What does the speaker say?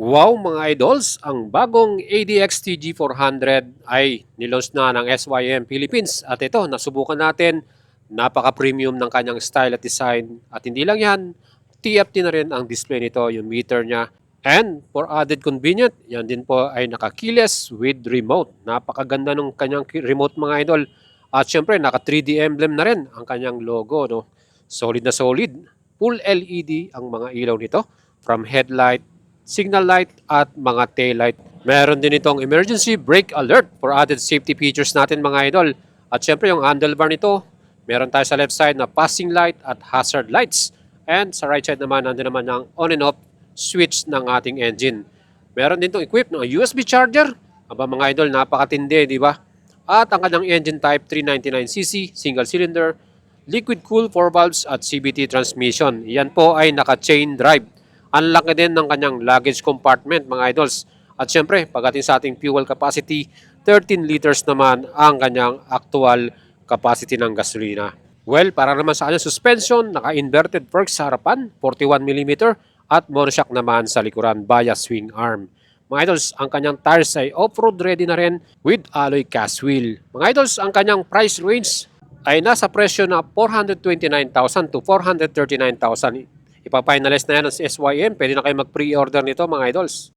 Wow mga idols, ang bagong ADX TG400 ay nilaunch na ng SYM Philippines at ito nasubukan natin, napaka-premium ng kanyang style at design at hindi lang yan, TFT na rin ang display nito, yung meter niya. And for added convenient, yan din po ay naka-keyless with remote. Napakaganda ng kanyang remote mga idol. At syempre naka 3D emblem na rin ang kanyang logo. No? Solid na solid. Full LED ang mga ilaw nito from headlight, signal light at mga tail light. Meron din itong emergency brake alert for added safety features natin mga idol. At syempre yung handlebar nito, meron tayo sa left side na passing light at hazard lights. And sa right side naman, nandun naman ang on and off switch ng ating engine. Meron din itong equipped ng USB charger. Aba mga idol, napakatindi, di ba? At ang kanyang engine type 399cc, single cylinder, liquid cool 4 valves at CVT transmission. Yan po ay naka-chain drive. Ang laki din ng kanyang luggage compartment mga idols. At syempre, pagdating sa ating fuel capacity, 13 liters naman ang kanyang actual capacity ng gasolina. Well, para naman sa kanyang suspension, naka-inverted forks sa harapan, 41mm, at monoshock naman sa likuran via swing arm. Mga idols, ang kanyang tires ay off-road ready na rin with alloy cast wheel. Mga idols, ang kanyang price range ay nasa presyo na 429,000 to 439,000. Ipafinalize na yan ng SYM. Pwede na kayo mag-pre-order nito mga idols.